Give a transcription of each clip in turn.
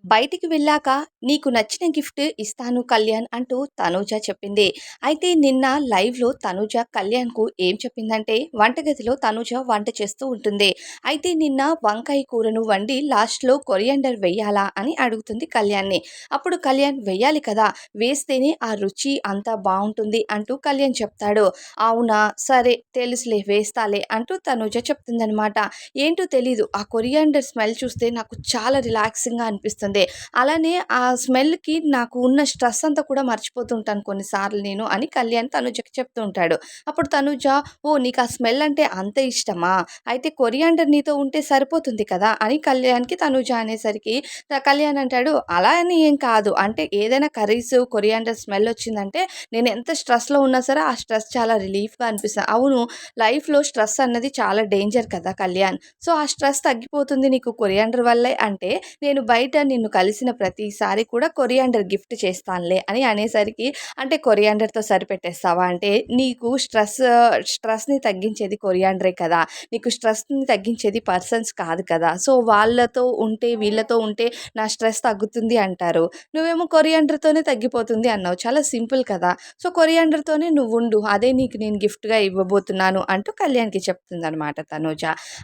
బయటికి వెళ్ళాక నీకు నచ్చిన గిఫ్ట్ ఇస్తాను కళ్యాణ్ అంటూ తనూజ చెప్పింది. అయితే నిన్న లైవ్‌లో తనూజ కళ్యాణ్‌కు ఏం చెప్పిందంటే వంటగదిలో తనూజ వంట చేస్తూ ఉంటుంది. అయితే నిన్న వంకాయ కూరను వండి లాస్ట్‌లో కొరియాండర్ వెయ్యాలా అని అడుగుతుంది కళ్యాణ్‌ని. అప్పుడు కళ్యాణ్ వెయ్యాలి కదా! వేస్తేనే ఆ రుచి అంతా బావుంటుంది అంటూ కళ్యాణ్ చెప్తాడు. అవునా! సరే తెలుసులే వేస్తాలే అంటూ తనూజ చెప్తుందనమాట. ఏంటో తెలీదు ఆ కొరియాండర్ స్మెల్ చూస్తే నాకు చాలా రిలాక్సింగ్‌గా అనిపిస్తుంది. అలానే ఆ స్మెల్‌కి నాకు ఉన్న స్ట్రెస్ అంతా కూడా మర్చిపోతూ ఉంటాను కొన్నిసార్లు నేను అని కళ్యాణ్ తనుజకి చెప్తూ ఉంటాడు. అప్పుడు తనుజ, "ఓహ్! నీకు ఆ స్మెల్ అంటే అంత ఇష్టమా? అయితే కొరియాండర్ నీతో ఉంటే సరిపోతుంది కదా!" అని కళ్యాణ్‌కి తనుజ అనేసరికి కళ్యాణ్ అంటాడు, "అలా అని ఏం కాదు. అంటే ఏదైనా కర్రీస్ కొరియాండర్ స్మెల్ వచ్చిందంటే నేను ఎంత స్ట్రెస్‌లో ఉన్నా సరే ఆ స్ట్రెస్ చాలా రిలీఫ్‌గా అనిపిస్తది." అవును, లైఫ్‌లో స్ట్రెస్ అన్నది చాలా డేంజర్ కదా కళ్యాణ్! సో, ఆ స్ట్రెస్ తగ్గిపోతుంది నీకు కొరియాండర్ వల్లే అంటే నేను బయట నిన్ను కలిసిన ప్రతిసారి కూడా కొరియాండర్ గిఫ్ట్ చేస్తానులే అని అనేసరికి, అంటే కొరియాండర్‌తో సరిపెట్టేస్తావా? అంటే నీకు స్ట్రెస్‌ని తగ్గించేది కొరియాండరే కదా! నీకు స్ట్రెస్‌ని తగ్గించేది పర్సన్స్ కాదు కదా! సో, వాళ్ళతో ఉంటే, వీళ్ళతో ఉంటే నా స్ట్రెస్ తగ్గుతుంది అంటారు. నువ్వేమో కొరియాండర్‌తోనే తగ్గిపోతుంది అన్నావు. చాలా సింపుల్ కదా! సో, కొరియాండర్‌తోనే నువ్వుండు. అదే నీకు నేను గిఫ్ట్‌గా ఇవ్వబోతున్నాను అంటూ కళ్యాణ్‌కి చెప్తుందనమాట తనూజ.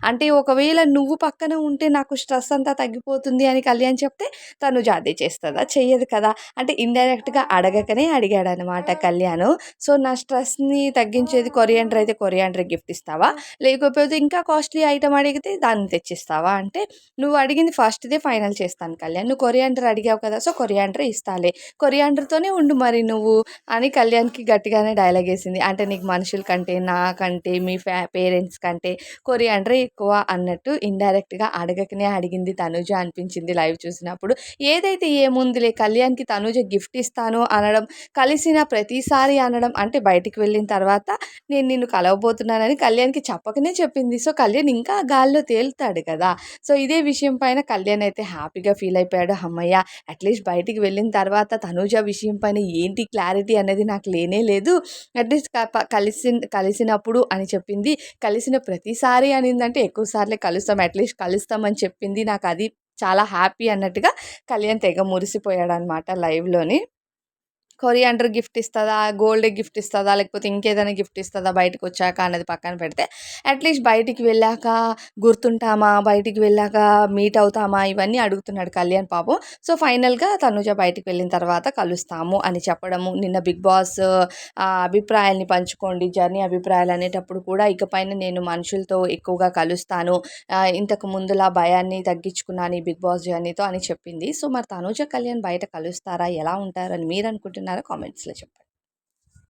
అంటే ఒకవేళ నువ్వు పక్కన ఉంటే నాకు స్ట్రెస్ అంతా తగ్గిపోతుంది అని కళ్యాణ్ చెప్తే తనుజ అదే చేస్తదా? చెయ్యదు కదా! అంటే ఇండైరెక్ట్‌గా అడగకనే అడిగాడనమాట కళ్యాణు. సో, నా స్ట్రెస్‌ని తగ్గించేది కొరియాండర్ అయితే కొరియాండర్ గిఫ్ట్ ఇస్తావా? లేకపోతే ఇంకా కాస్ట్‌లీ ఐటెమ్ అడిగితే దాన్ని తెచ్చిస్తావా? అంటే నువ్వు అడిగింది ఫస్ట్‌దే ఫైనల్ చేస్తాను కళ్యాణ్. నువ్వు కొరియాండర్ అడిగావు కదా! సో, కొరియాండరే ఇస్తాలే. కొరియాండర్‌తోనే ఉండు మరి నువ్వు అని కళ్యాణ్‌కి గట్టిగానే డైలాగేసింది. అంటే నీకు మనుషుల కంటే, నాకంటే, మీ పేరెంట్స్ కంటే కొరియాండరే ఎక్కువ అన్నట్టు ఇండైరెక్ట్‌గా అడగకనే అడిగింది తనుజ అనిపించింది లైవ్ చూసినప్పుడు. ఏదైతే ఏముందిలే కళ్యాణ్‌కి తనుజ గిఫ్ట్ ఇస్తాను అనడం, కలిసిన ప్రతిసారి అనడం అంటే బయటికి వెళ్ళిన తర్వాత నేను నిన్ను కలవబోతున్నానని కళ్యాణ్‌కి చెప్పకనే చెప్పింది. సో, కళ్యాణ్ ఇంకా గాల్లో తేలుతాడు కదా! సో, ఇదే విషయం పైన కళ్యాణ్ అయితే హ్యాపీగా ఫీల్ అయిపోయాడు. హమ్మయ్య! అట్‌లీస్ట్ బయటికి వెళ్ళిన తర్వాత తనూజ విషయం పైన ఏంటి క్లారిటీ అనేది నాకు లేనే లేదు. అట్‌లీస్ట్ కలిసినప్పుడు అని చెప్పింది. కలిసిన ప్రతిసారి అనిందంటే ఎక్కువ సార్లే కలుస్తాం. అట్‌లీస్ట్ కలుస్తామని చెప్పింది. నాకది చాలా హ్యాపీ అన్నట్టుగా కళ్యాణ్ తెగ మురిసిపోయాడనమాట లైవ్‌లోని. కొరియాండర్ గిఫ్ట్ ఇస్తదా? గోల్డ్ గిఫ్ట్ ఇస్తదా? లేకపోతే ఇంకేదైనా గిఫ్ట్ ఇస్తదా బయటకొచ్చాక అన్నది పక్కన పెడితే, అట్‌లీస్ట్ బయటికి వెళ్ళాక గుర్తుంటామా? బయటికి వెళ్ళాక మీట్ అవుతామా? ఇవన్నీ అడుగుతున్నాడు కళ్యాణ్ పాపం. సో, ఫైనల్‌గా తనుజ బయటికి వెళ్ళిన తర్వాత కలుస్తాము అని చెప్పడము. నిన్న బిగ్ బాస్ అభిప్రాయాల్ని పంచుకోండి. జర్నీ అభిప్రాయాలు అనేటప్పుడు కూడా ఇకపైన నేను మనుషులతో ఎక్కువగా కలుస్తాను. ఇంతకు ముందులా భయాన్ని తగ్గించుకున్నాను ఈ బిగ్ బాస్ జర్నీతో అని చెప్పింది. సో, మరి తనూజ, కళ్యాణ్ బయట కలుస్తారా? ఎలా ఉంటారని మీరనుకుంటున్నారో కామెంట్స్‌లో చెప్పండి.